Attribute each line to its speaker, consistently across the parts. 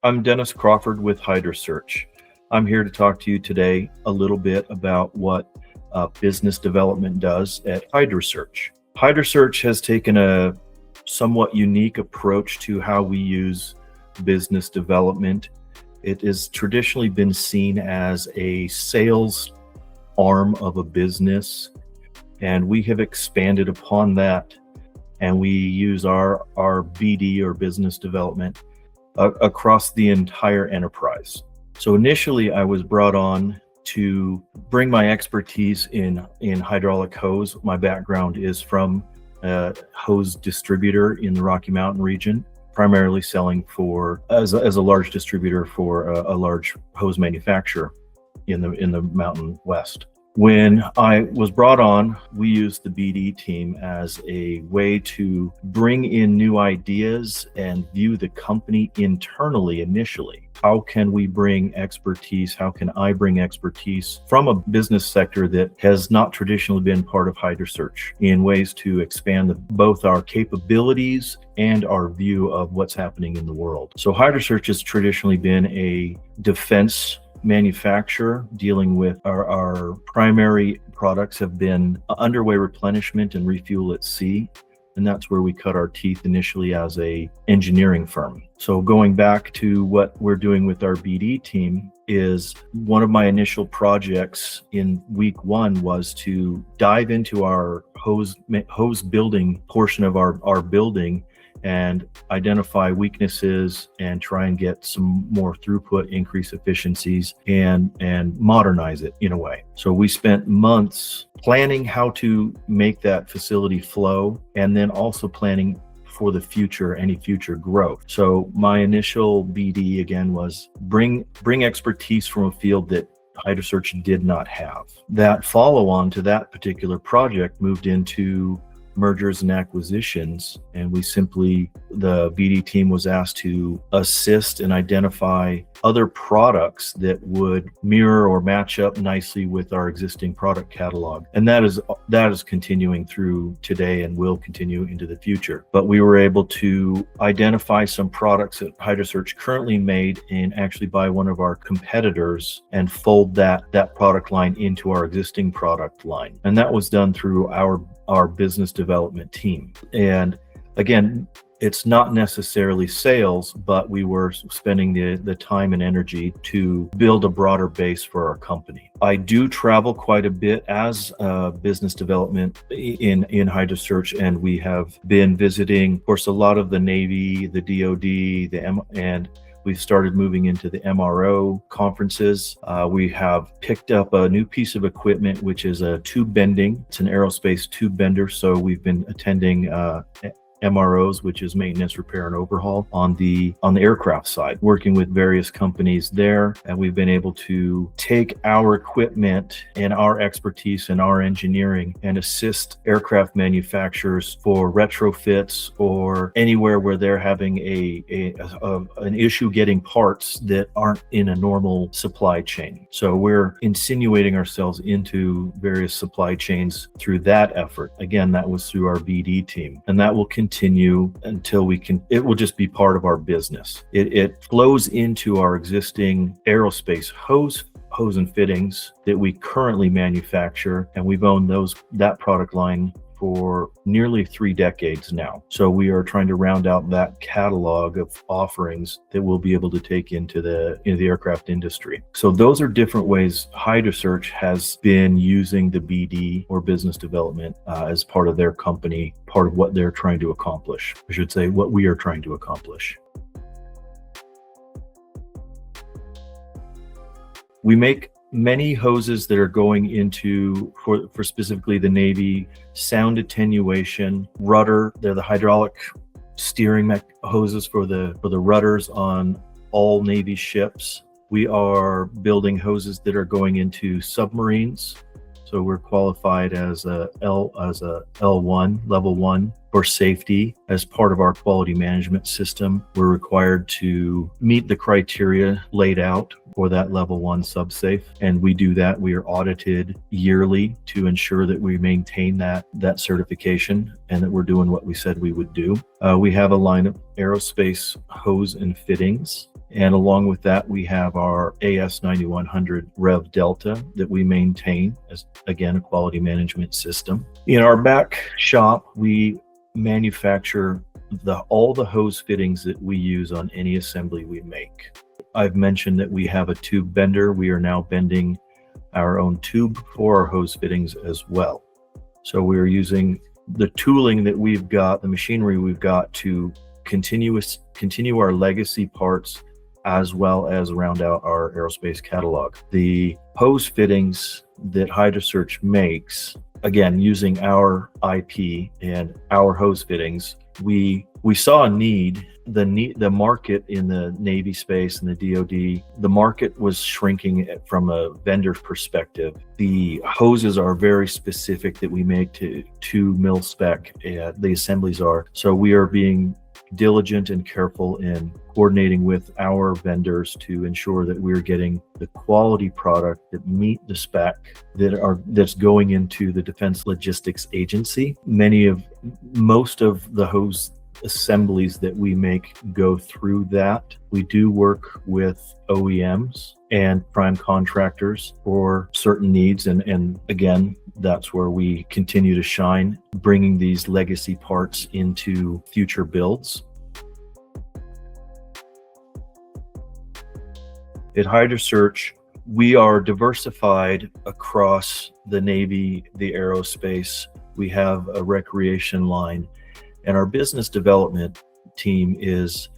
Speaker 1: I'm Dennis Crawford with Hydrasearch. I'm here to talk to you today a little bit about what business development does at Hydrasearch. Hydrasearch has taken a somewhat unique approach to how we use business development. It has traditionally been seen as a sales arm of a business, and we have expanded upon that, and we use our BD, or business development, across the entire enterprise. So initially I was brought on to bring my expertise in hydraulic hose. My background is from a hose distributor in the Rocky Mountain region, primarily selling as a large distributor for a large hose manufacturer in the Mountain West. When I was brought on, we used the BD team as a way to bring in new ideas and view the company internally initially. How can we bring expertise? How can I bring expertise from a business sector that has not traditionally been part of Hydrasearch in ways to expand both our capabilities and our view of what's happening in the world? So Hydrasearch has traditionally been a defense manufacturer, dealing with our primary products have been underway replenishment and refuel at sea. And that's where we cut our teeth initially as a engineering firm. So going back to what we're doing with our BD team, is one of my initial projects in week one was to dive into our hose building portion of our building and identify weaknesses and try and get some more throughput, increase efficiencies, and modernize it in a way. So we spent months planning how to make that facility flow, and then also planning for the future, any future growth. So my initial BD again was bring expertise from a field that Hydrasearch did not have. That follow on to that particular project moved into mergers and acquisitions, and the BD team was asked to assist and identify other products that would mirror or match up nicely with our existing product catalog. And that is continuing through today and will continue into the future. But we were able to identify some products that Hydrasearch currently made and actually buy one of our competitors and fold that product line into our existing product line. And that was done through our business development team. And again, it's not necessarily sales, but we were spending the time and energy to build a broader base for our company. I do travel quite a bit as business development in Hydrasearch, and we have been visiting, of course, a lot of the Navy, the DoD, and we've started moving into the MRO conferences. We have picked up a new piece of equipment, which is a tube bending. It's an aerospace tube bender. So we've been attending MROs, which is maintenance, repair, and overhaul on the aircraft side, working with various companies there. And we've been able to take our equipment and our expertise and our engineering and assist aircraft manufacturers for retrofits or anywhere where they're having an issue getting parts that aren't in a normal supply chain. So we're insinuating ourselves into various supply chains through that effort. Again, that was through our BD team, and that will continue until it will just be part of our business. It flows into our existing aerospace hose and fittings that we currently manufacture, and we've owned that product line for nearly 3 decades now. So we are trying to round out that catalog of offerings that we'll be able to take into the aircraft industry. So those are different ways Hydrasearch has been using the BD, or business development, as part of their company, part of what they're trying to accomplish. I should say what we are trying to accomplish. We make many hoses that are going into, for specifically the Navy, sound attenuation, rudder. They're the hydraulic steering hoses for the rudders on all Navy ships. We are building hoses that are going into submarines. So we're qualified as a L1, level 1 For safety, as part of our quality management system, we're required to meet the criteria laid out for that level 1 Subsafe. And we do that. We are audited yearly to ensure that we maintain that certification and that we're doing what we said we would do. We have a line of aerospace hose and fittings. And along with that, we have our AS9100 Rev Delta that we maintain as, again, a quality management system. In our back shop, we manufacture all the hose fittings that we use on any assembly we make. I've mentioned that we have a tube bender. We are now bending our own tube for our hose fittings as well. So we're using the tooling that we've got, the machinery we've got to continue our legacy parts as well as round out our aerospace catalog. The hose fittings that Hydrasearch makes, again, using our IP and our hose fittings, we saw a need. The market in the Navy space and the DoD, the market was shrinking from a vendor perspective. The hoses are very specific that we make to mil spec, the assemblies are. So we are being diligent and careful in coordinating with our vendors to ensure that we're getting the quality product that meet the spec that's going into the Defense Logistics Agency. Most of the hose assemblies that we make go through that. We do work with OEMs and prime contractors for certain needs, and again, that's where we continue to shine, bringing these legacy parts into future builds. At Hydrasearch, we are diversified across the Navy, the aerospace. We have a recreation line, and our business development team is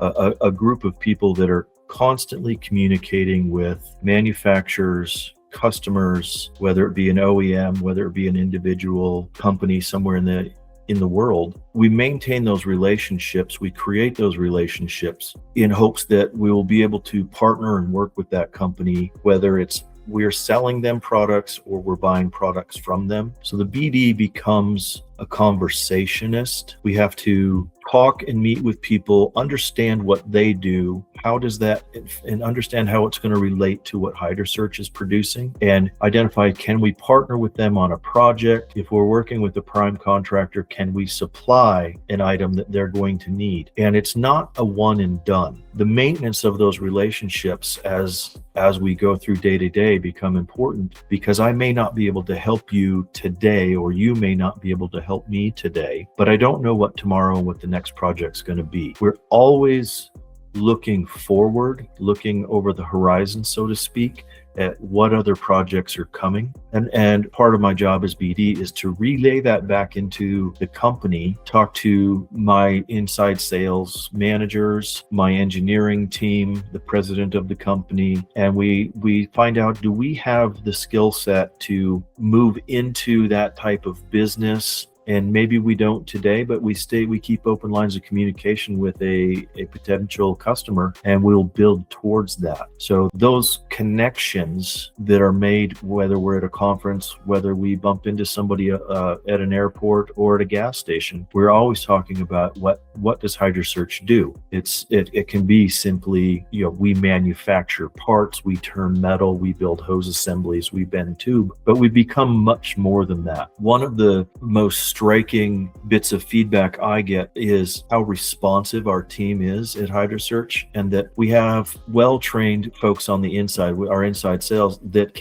Speaker 1: a group of people that are constantly communicating with manufacturers, customers, whether it be an OEM, whether it be an individual company somewhere in the world. We maintain those relationships. We create those relationships in hopes that we will be able to partner and work with that company, whether it's we're selling them products or we're buying products from them. So the BD becomes a conversationist. We have to talk and meet with people, understand what they do, how does that, and understand how it's going to relate to what Hydrasearch is producing, and identify, can we partner with them on a project? If we're working with a prime contractor, can we supply an item that they're going to need? And it's not a one and done. The maintenance of those relationships as we go through day to day become important, because I may not be able to help you today, or you may not be able to help me today, but I don't know what tomorrow and what the next project's going to be. We're always looking forward, looking over the horizon, so to speak, at what other projects are coming. And part of my job as BD is to relay that back into the company, talk to my inside sales managers, my engineering team, the president of the company, and we find out, do we have the skill set to move into that type of business? And maybe we don't today, but we keep open lines of communication with a potential customer, and we'll build towards that. So those connections that are made, whether we're at a conference, whether we bump into somebody at an airport or at a gas station, we're always talking about what does Hydrasearch do? It can be simply, we manufacture parts, we turn metal, we build hose assemblies, we bend tube, but we become much more than that. One of the most striking bits of feedback I get is how responsive our team is at Hydrasearch, and that we have well-trained folks on the inside, our inside sales, that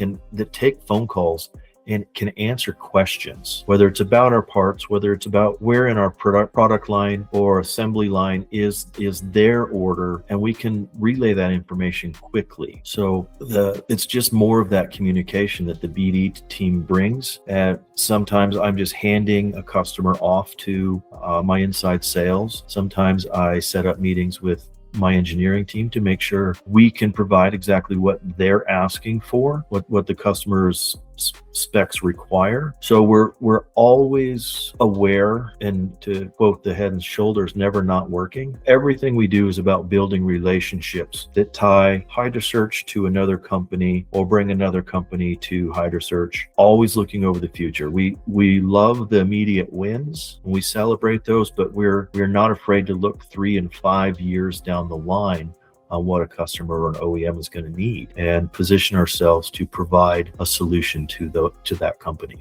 Speaker 1: take phone calls and can answer questions, whether it's about our parts, whether it's about where in our product line or assembly line is their order, and we can relay that information quickly. So it's just more of that communication that the BD team brings. And sometimes I'm just handing a customer off to my inside sales. Sometimes I set up meetings with my engineering team to make sure we can provide exactly what they're asking for, what the customer's specs require. So we're always aware, and to quote the Head and Shoulders, never not working. Everything we do is about building relationships that tie Hydrasearch to another company or bring another company to Hydrasearch, always looking over the future. We love the immediate wins and we celebrate those, but we're not afraid to look 3 and 5 years down the line on what a customer or an OEM is going to need and position ourselves to provide a solution to that company.